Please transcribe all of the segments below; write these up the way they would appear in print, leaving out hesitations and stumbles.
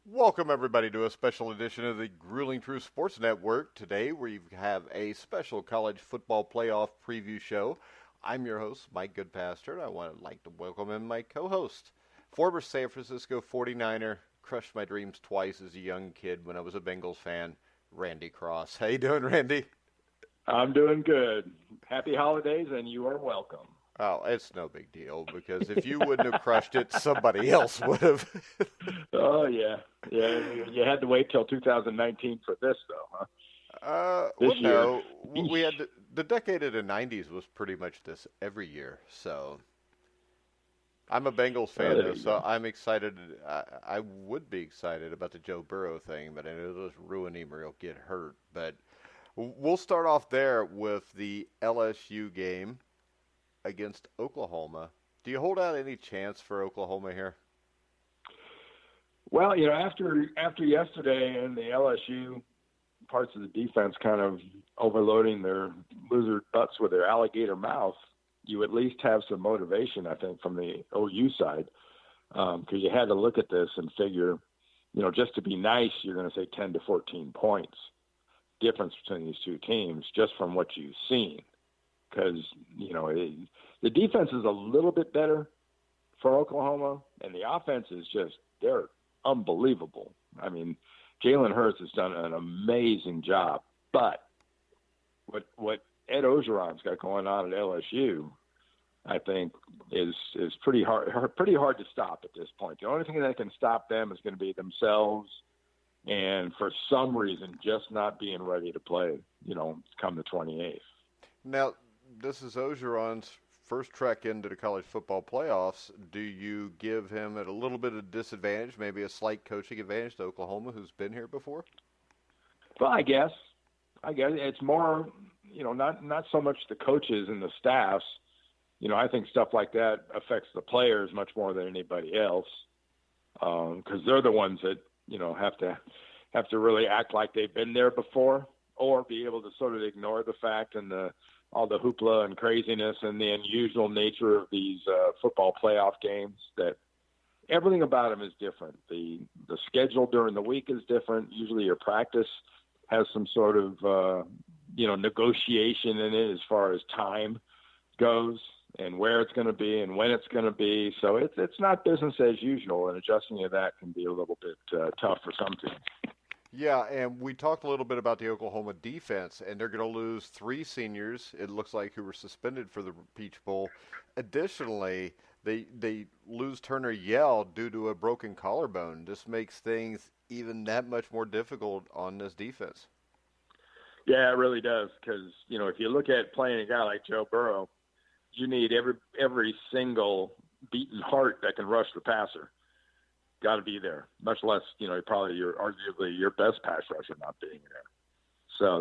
Welcome, everybody, to a special edition of the Grueling Truth Sports Network. Today, we have a special college football playoff preview show. I'm your host, Mike Goodpaster, and I would like to welcome in my co-host, former San Francisco 49er, crushed my dreams twice as a young kid when I was a Bengals fan, Randy Cross. How you doing, Randy? I'm doing good. Happy holidays, and you are welcome. Oh, it's no big deal because if you wouldn't have crushed it, somebody else would have. Oh yeah, yeah. You had to wait till 2019 for this, though, huh? This Well, year. no. We had the decade of the '90s was pretty much this every year. So I'm a Bengals Oh, fan there though, you so go. I'm excited. I would be excited about the Joe Burrow thing, but I know those ruin him or he'll get hurt. But we'll start off there with the LSU game against Oklahoma. Do you hold out any chance for Oklahoma here? Well, after yesterday and the LSU parts of the defense kind of overloading their lizard butts with their alligator mouth, you at least have some motivation, I think, from the OU side, because you had to look at this and figure, just to be nice, you're going to say 10 to 14 points difference between these two teams just from what you've seen. Because, the defense is a little bit better for Oklahoma, and the offense is they're unbelievable. I mean, Jalen Hurts has done an amazing job. But what Ed Ogeron's got going on at LSU, I think, is pretty hard to stop at this point. The only thing that can stop them is going to be themselves, and for some reason, just not being ready to play. Come the 28th. Now, this is Ogeron's first trek into the college football playoffs. Do you give him at a little bit of disadvantage, maybe a slight coaching advantage to Oklahoma, who's been here before? Well, I guess it's more, not so much the coaches and the staffs. I think stuff like that affects the players much more than anybody else, because they're the ones that have to really act like they've been there before, or be able to sort of ignore the fact and all the hoopla and craziness and the unusual nature of these football playoff games. That everything about them is different. The schedule during the week is different. Usually your practice has some sort of negotiation in it as far as time goes and where it's going to be and when it's going to be. So it's not business as usual, and adjusting to that can be a little bit tough for some teams. Yeah, and we talked a little bit about the Oklahoma defense, and they're going to lose three seniors, it looks like, who were suspended for the Peach Bowl. Additionally, they lose Turner Yell due to a broken collarbone. This makes things even that much more difficult on this defense. Yeah, it really does, because if you look at playing a guy like Joe Burrow, you need every single beating heart that can rush the passer. Got to be there. Much less, probably arguably your best pass rusher not being there. So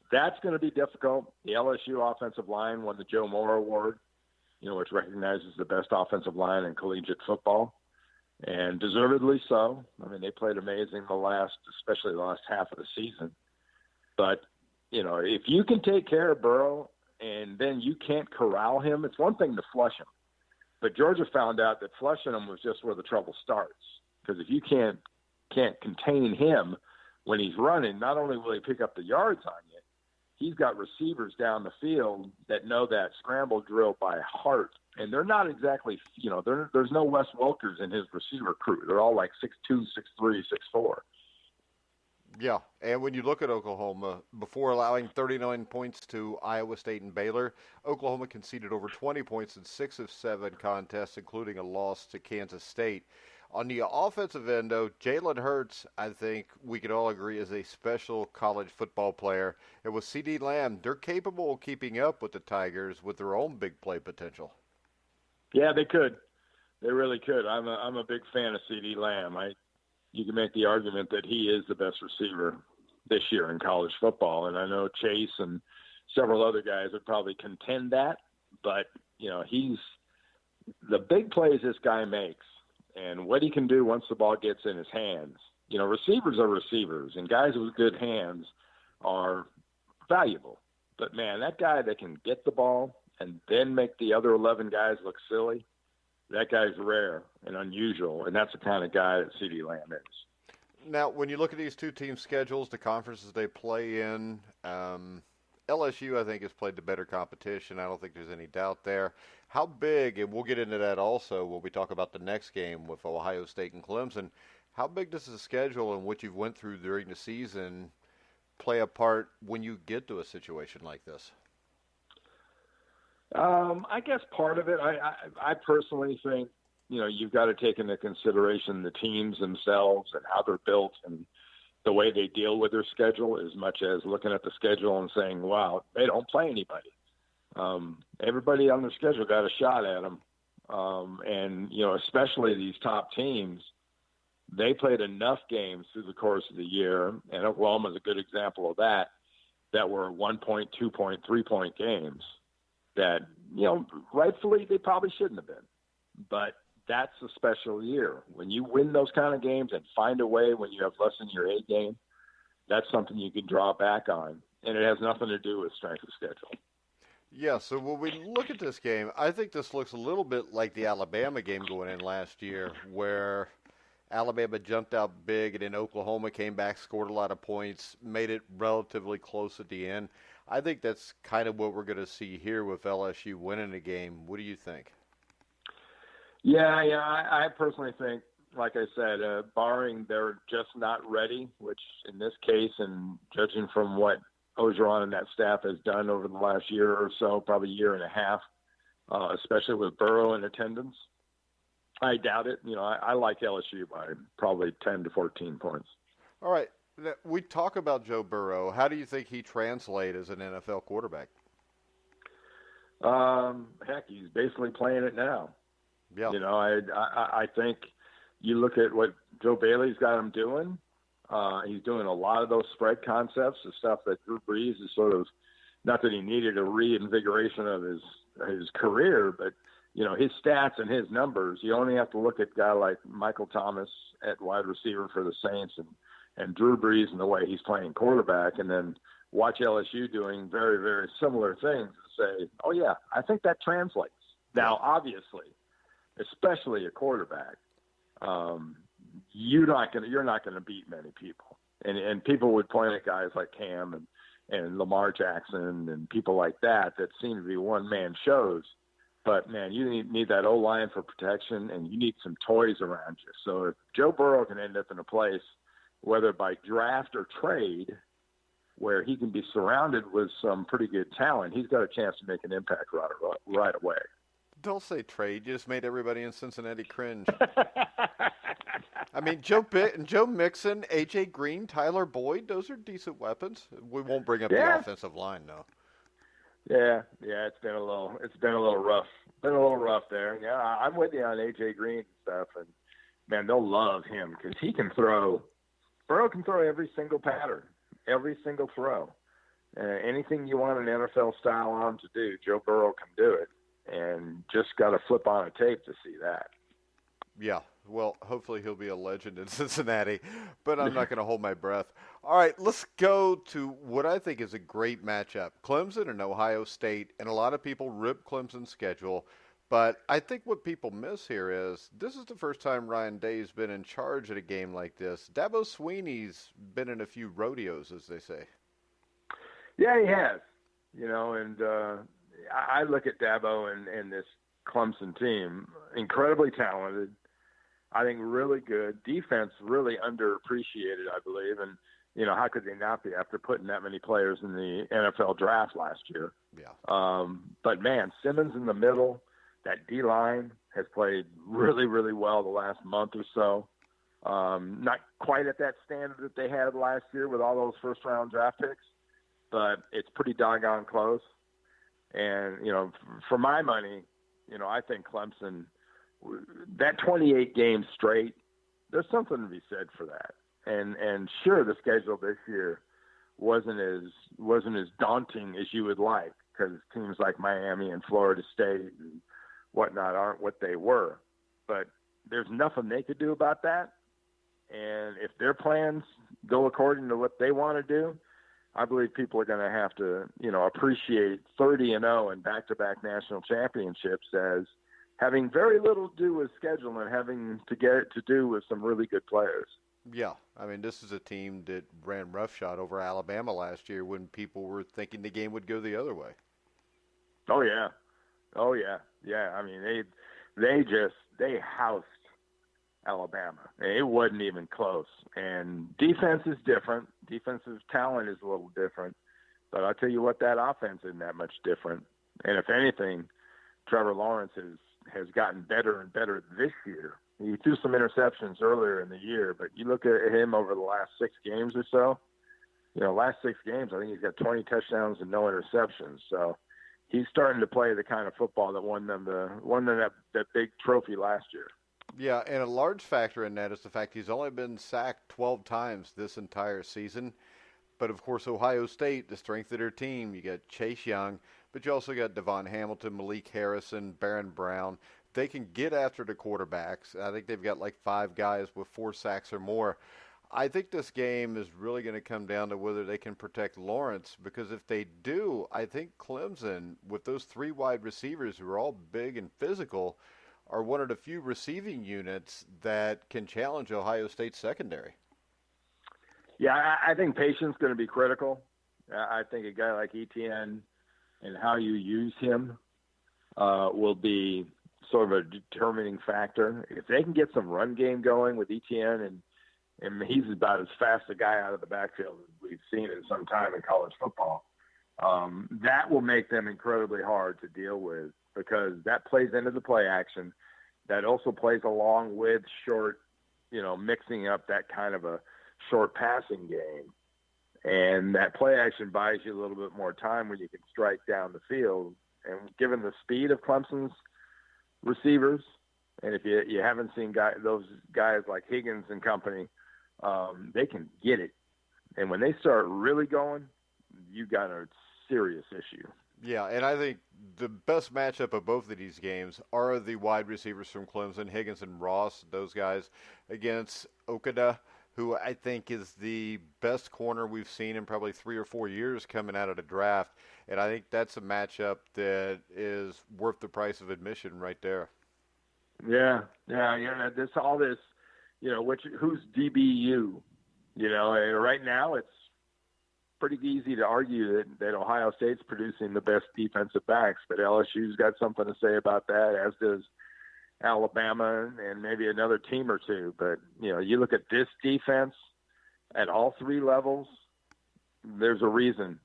that's going to be difficult. The LSU offensive line won the Joe Moore Award, which recognizes the best offensive line in collegiate football, and deservedly so. I mean, they played amazing especially the last half of the season. But if you can take care of Burrow and then you can't corral him, it's one thing to flush him. But Georgia found out that flushing him was just where the trouble starts. Because if you can't contain him when he's running, not only will he pick up the yards on you, he's got receivers down the field that know that scramble drill by heart. And they're not exactly, there's no Wes Welkers in his receiver crew. They're all like 6'2", 6'3", 6'4". Yeah, and when you look at Oklahoma, before allowing 39 points to Iowa State and Baylor, Oklahoma conceded over 20 points in 6 of 7 contests, including a loss to Kansas State. On the offensive end, though, Jalen Hurts, I think we could all agree, is a special college football player. And with C.D. Lamb, they're capable of keeping up with the Tigers with their own big play potential. Yeah, they could. They really could. I'm a big fan of C.D. Lamb. You can make the argument that he is the best receiver this year in college football. And I know Chase and several other guys would probably contend that, but he's the big plays this guy makes and what he can do once the ball gets in his hands. Receivers are receivers, and guys with good hands are valuable. But man, that guy that can get the ball and then make the other 11 guys look silly, that guy's rare and unusual, and that's the kind of guy that CeeDee Lamb is. Now, when you look at these two teams' schedules, the conferences they play in, LSU, I think, has played the better competition. I don't think there's any doubt there. How big, and we'll get into that also when we talk about the next game with Ohio State and Clemson, how big does the schedule and what you've went through during the season play a part when you get to a situation like this? I guess part of it, I personally think, you've got to take into consideration the teams themselves and how they're built and the way they deal with their schedule, as much as looking at the schedule and saying, wow, they don't play anybody. Everybody on their schedule got a shot at them. And, especially these top teams, they played enough games through the course of the year, and Oklahoma is a good example of that, that were 1 point, 2 point, 3 point games that, rightfully they probably shouldn't have been. But that's a special year. When you win those kind of games and find a way when you have less than your A game, that's something you can draw back on. And it has nothing to do with strength of schedule. Yeah, so when we look at this game, I think this looks a little bit like the Alabama game going in last year, where Alabama jumped out big and then Oklahoma came back, scored a lot of points, made it relatively close at the end. I think that's kind of what we're going to see here with LSU winning the game. What do you think? Yeah, I personally think, like I said, barring they're just not ready, which in this case, and judging from what Ogeron and that staff has done over the last year or so, probably year and a half, especially with Burrow in attendance, I doubt it. I like LSU by probably 10 to 14 points. All right. We talk about Joe Burrow. How do you think he translates as an NFL quarterback? Heck, he's basically playing it now. Yeah. I think you look at what Joe Bailey's got him doing. He's doing a lot of those spread concepts, the stuff that Drew Brees is sort of, not that he needed a reinvigoration of his career, but, his stats and his numbers, you only have to look at a guy like Michael Thomas at wide receiver for the Saints and Drew Brees and the way he's playing quarterback, and then watch LSU doing very, very similar things and say, oh, yeah, I think that translates. Now, obviously, especially a quarterback, you're not going to beat many people. And people would point at guys like Cam and Lamar Jackson and people like that seem to be one-man shows. But, man, you need that O-line for protection, and you need some toys around you. So if Joe Burrow can end up in a place, whether by draft or trade, where he can be surrounded with some pretty good talent, he's got a chance to make an impact right away. Don't say trade. You just made everybody in Cincinnati cringe. I mean, Joe Mixon, A.J. Green, Tyler Boyd, those are decent weapons. We won't bring up the offensive line, though. Yeah, it's been a little rough. Been a little rough there. Yeah, I'm with you on A.J. Green and stuff, and man, they'll love him because he can throw. Burrow can throw every single pattern, every single throw. Anything you want an NFL style arm to do, Joe Burrow can do it. And just got to flip on a tape to see that. Yeah. Well, hopefully he'll be a legend in Cincinnati, but I'm not going to hold my breath. All right, let's go to what I think is a great matchup. Clemson and Ohio State, and a lot of people rip Clemson's schedule, but I think what people miss here is this is the first time Ryan Day's been in charge at a game like this. Dabo Swinney's been in a few rodeos, as they say. Yeah, he has. And I look at Dabo and this Clemson team, incredibly talented, I think really good. Defense really underappreciated, I believe. And, how could they not be after putting that many players in the NFL draft last year? Yeah. But, man, Simmons in the middle, that D-line has played really, really well the last month or so. Not quite at that standard that they had last year with all those first-round draft picks, but it's pretty doggone close. And, for my money, I think Clemson, that 28 games straight, there's something to be said for that. And sure, the schedule this year wasn't as daunting as you would like, because teams like Miami and Florida State and whatnot aren't what they were. But there's nothing they could do about that. And if their plans go according to what they want to do, I believe people are going to have to, appreciate 30-0 and back-to-back national championships as having very little to do with schedule and having to get it to do with some really good players. Yeah, I mean, this is a team that ran roughshod over Alabama last year when people were thinking the game would go the other way. Oh yeah, oh yeah, yeah. I mean, they housed Alabama. It wasn't even close. And defense is different. Defensive talent is a little different. But I'll tell you what, that offense isn't that much different. And if anything, Trevor Lawrence has gotten better and better this year. He threw some interceptions earlier in the year, but you look at him over the last 6 games or so, last 6 games, I think he's got 20 touchdowns and no interceptions. So he's starting to play the kind of football that won them that big trophy last year. Yeah, and a large factor in that is the fact he's only been sacked 12 times this entire season. But of course, Ohio State, the strength of their team, you got Chase Young, but you also got Devon Hamilton, Malik Harrison, Baron Brown. They can get after the quarterbacks. I think they've got like 5 guys with 4 sacks or more. I think this game is really going to come down to whether they can protect Lawrence, because if they do, I think Clemson, with those 3 wide receivers who are all big and physical, are one of the few receiving units that can challenge Ohio State's secondary. Yeah, I think patience is going to be critical. I think a guy like Etienne and how you use him will be sort of a determining factor. If they can get some run game going with Etienne, and he's about as fast a guy out of the backfield as we've seen in some time in college football, that will make them incredibly hard to deal with, because that plays into the play action. That also plays along with short, mixing up that kind of a short passing game. And that play action buys you a little bit more time when you can strike down the field. And given the speed of Clemson's receivers, and if you haven't seen those guys like Higgins and company, they can get it. And when they start really going, you got a serious issue. Yeah, and I think the best matchup of both of these games are the wide receivers from Clemson, Higgins and Ross, those guys, against Okada, who I think is the best corner we've seen in probably 3 or 4 years coming out of the draft. And I think that's a matchup that is worth the price of admission right there. Yeah. This all this, who's DBU? Right now it's pretty easy to argue that Ohio State's producing the best defensive backs, but LSU's got something to say about that, as does Alabama and maybe another team or two. But, you look at this defense at all 3 levels, there's a reason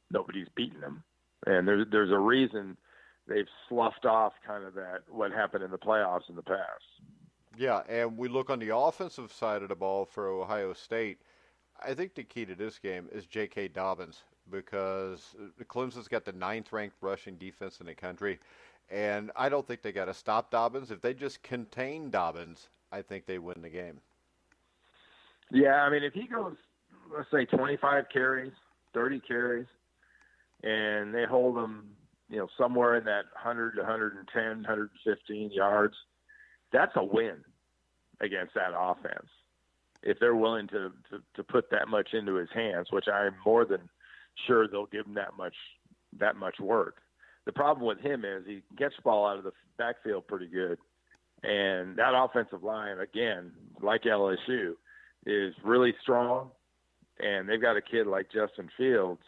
nobody's beaten them. And there's a reason they've sloughed off kind of that, what happened in the playoffs in the past. Yeah, and we look on the offensive side of the ball for Ohio State. I think the key to this game is J.K. Dobbins, because Clemson's got the 9th-ranked rushing defense in the country, and I don't think they got to stop Dobbins. If they just contain Dobbins, I think they win the game. Yeah, I mean, if he goes, let's say, 25 carries, 30 carries, and they hold him, somewhere in that 100 to 110, 115 yards, that's a win against that offense. If they're willing to put that much into his hands, which I'm more than sure they'll give him that much work. The problem with him is he gets the ball out of the backfield pretty good. And that offensive line, again, like LSU, is really strong. And they've got a kid like Justin Fields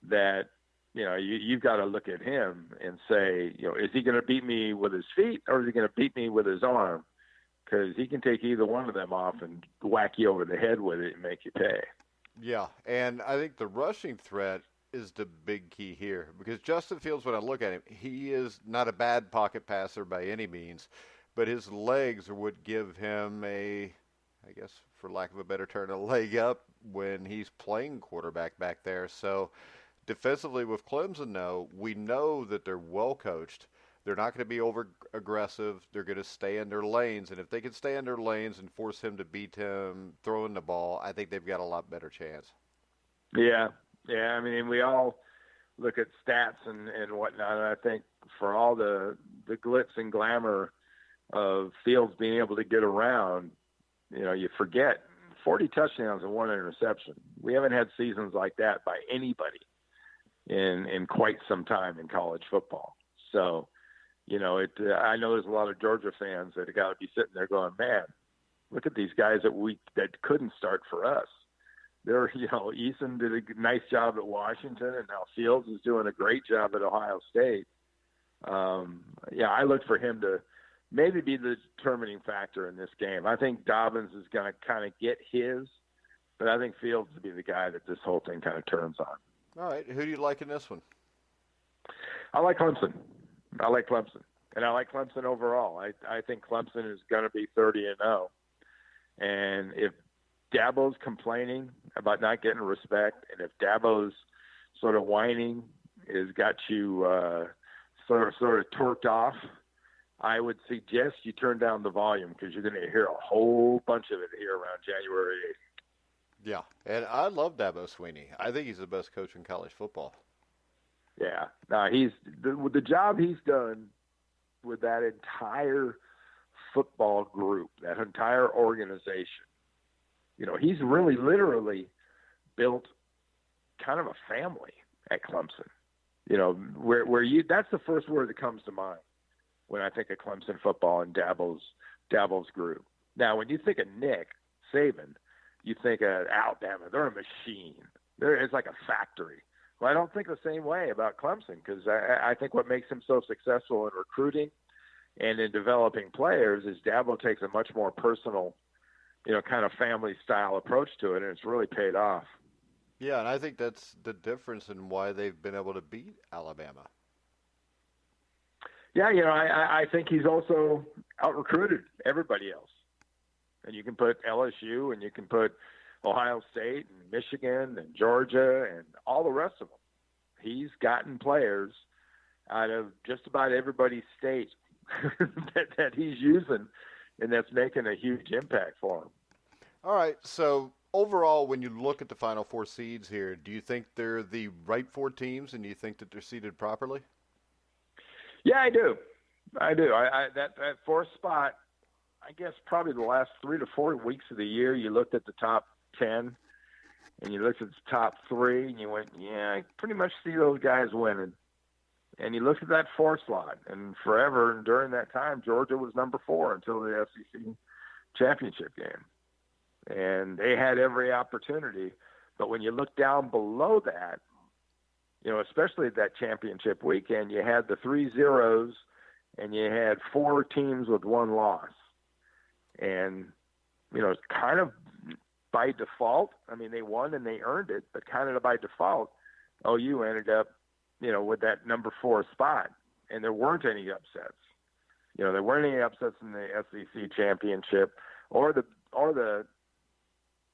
that, you've got to look at him and say, is he going to beat me with his feet, or is he going to beat me with his arm? Because he can take either one of them off and whack you over the head with it and make you pay. Yeah, and I think the rushing threat is the big key here, because Justin Fields, when I look at him, he is not a bad pocket passer by any means, but his legs would give him I guess, for lack of a better term, a leg up when he's playing quarterback back there. So defensively with Clemson, though, we know that they're well coached. They're not going to be over-aggressive. They're going to stay in their lanes. And if they can stay in their lanes and force him to beat him throwing the ball, I think they've got a lot better chance. Yeah. I mean, we all look at stats and whatnot, and I think for all the glitz and glamour of Fields being able to get around, you forget 40 touchdowns and 1 interception. We haven't had seasons like that by anybody in quite some time in college football. So, I know there's a lot of Georgia fans that have got to be sitting there going, man, Look at these guys that couldn't start for us. They're, Eason did a nice job at Washington, and now Fields is doing a great job at Ohio State. I look for him to maybe be the determining factor in this game. I think Dobbins is going to kind of get his, but I think Fields will be the guy that this whole thing kind of turns on. All right. Who do you like in this one? I like Clemson. And I like Clemson overall. I think Clemson is going to be 30-0. And if Dabo's complaining about not getting respect, and if Dabo's sort of whining has got you sort of torqued off, I would suggest you turn down the volume, because you're going to hear a whole bunch of it here around January 8th. Yeah, and I love Dabo Swinney. I think he's the best coach in college football. Yeah, no, he's the job he's done with that entire football group, that entire organization. He's really literally built kind of a family at Clemson. Where that's the first word that comes to mind when I think of Clemson football and Dabo's group. Now, when you think of Nick Saban, you think of Alabama. They're a machine. It's like a factory. Well, I don't think the same way about Clemson, because I think what makes him so successful in recruiting and in developing players is Dabo takes a much more personal, kind of family-style approach to it, and it's really paid off. Yeah, and I think that's the difference in why they've been able to beat Alabama. Yeah, I think he's also out-recruited everybody else. And you can put LSU, and you can put Ohio State and Michigan and Georgia and all the rest of them. He's gotten players out of just about everybody's state that he's using, and that's making a huge impact for him. All right, so overall, when you look at the Final Four seeds here, do you think they're the right four teams, and do you think that they're seeded properly? Yeah, I do. That fourth spot, I guess probably the last 3 to 4 weeks of the year, you looked at the top 10, and you looked at the top 3, and you went, yeah, I pretty much see those guys winning. And you looked at that 4 slot, and forever, and during that time, Georgia was number 4 until the SEC championship game. And they had every opportunity. But when you look down below that, especially that championship weekend, you had the 3 zeros, and you had 4 teams with 1 loss. And, it's kind of by default. I mean, they won and they earned it, but kind of by default, OU ended up, with that number 4 spot. And there weren't any upsets. There weren't any upsets in the SEC championship or the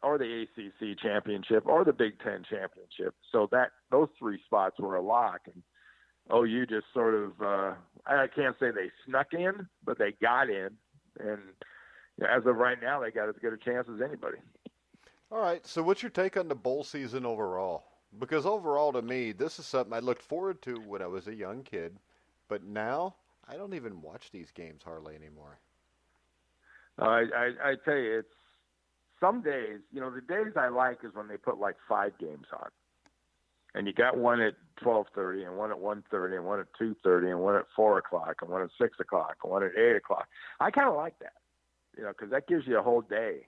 ACC championship or the Big Ten championship. So those 3 spots were a lock. And OU just sort of, I can't say they snuck in, but they got in. And as of right now, they got as good a chance as anybody. All right, so what's your take on the bowl season overall? Because overall, to me, this is something I looked forward to when I was a young kid. But now, I don't even watch these games hardly anymore. I tell you, it's some days, the days I like is when they put like 5 games on. And you got one at 12:30 and one at 1:30 and one at 2:30 and one at 4 o'clock and one at 6 o'clock and one at 8 o'clock. I kind of like that, because that gives you a whole day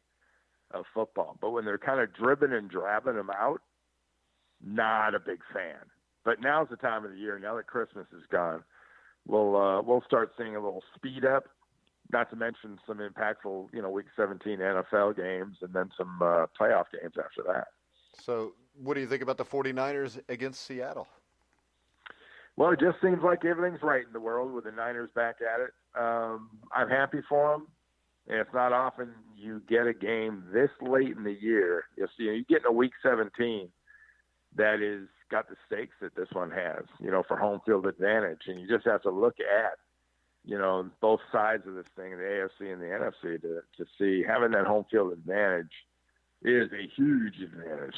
of football. But when they're kind of dribbling and drabbing them out, not a big fan. But now's the time of the year. Now that Christmas is gone, we'll start seeing a little speed up. Not to mention some impactful, Week 17 NFL games and then some playoff games after that. So what do you think about the 49ers against Seattle? Well, it just seems like everything's right in the world with the Niners back at it. I'm happy for them. And it's not often you get a game this late in the year. You get in a Week 17 that is got the stakes that this one has, for home field advantage. And you just have to look at, both sides of this thing, the AFC and the NFC, to see having that home field advantage is a huge advantage.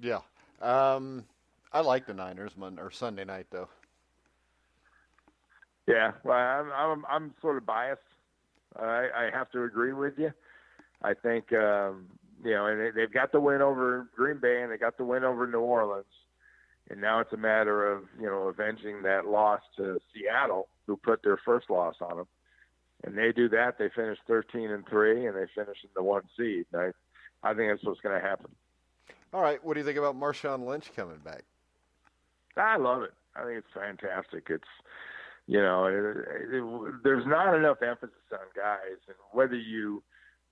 Yeah. I like the Niners Sunday night, though. Yeah, well, I'm sort of biased. I have to agree with you. I think, and they've got the win over Green Bay and they got the win over New Orleans. And now it's a matter of, avenging that loss to Seattle, who put their first loss on them. And they do that, they finish 13-3, and they finish in the 1 seed. I think that's what's going to happen. All right, what do you think about Marshawn Lynch coming back? I love it. I think it's fantastic. It's, there's not enough emphasis on guys, and whether you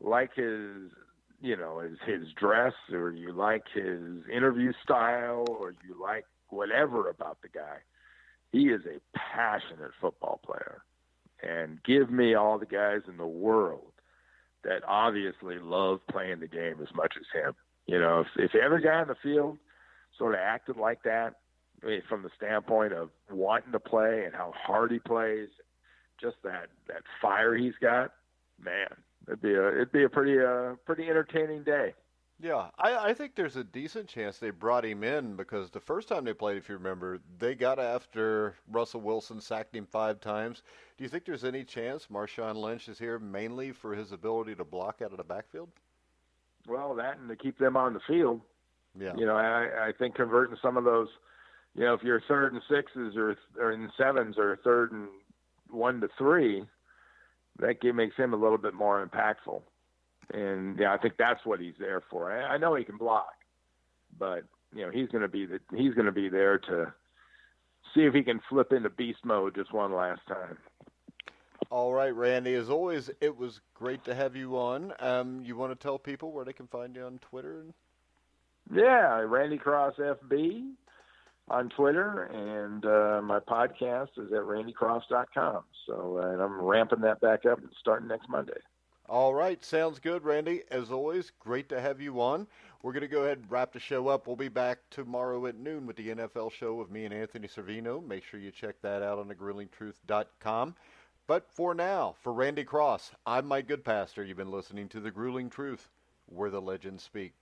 like his dress, or you like his interview style, or you like whatever about the guy, he is a passionate football player. And give me all the guys in the world that obviously love playing the game as much as him. If every guy on the field sort of acted like that, from the standpoint of wanting to play and how hard he plays, just that fire he's got, man, it'd be a pretty entertaining day. Yeah, I think there's a decent chance they brought him in because the first time they played, if you remember, they got after Russell Wilson, sacked him 5 times. Do you think there's any chance Marshawn Lynch is here mainly for his ability to block out of the backfield? Well, that and to keep them on the field. Yeah. I think converting some of those, if you're 3rd and 6s or in 7s or 3rd and 1 to 3, that makes him a little bit more impactful. And I think that's what he's there for. I know he can block, but he's going to be there to see if he can flip into beast mode just one last time. All right, Randy. As always, it was great to have you on. You want to tell people where they can find you on Twitter? Yeah, Randy Cross FB on Twitter, and my podcast is at randycross.com. So and I'm ramping that back up and starting next Monday. All right. Sounds good, Randy. As always, great to have you on. We're going to go ahead and wrap the show up. We'll be back tomorrow at noon with the NFL show with me and Anthony Servino. Make sure you check that out on thegruelingtruth.com. But for now, for Randy Cross, I'm Mike Goodpaster. You've been listening to The Grueling Truth, where the legends speak.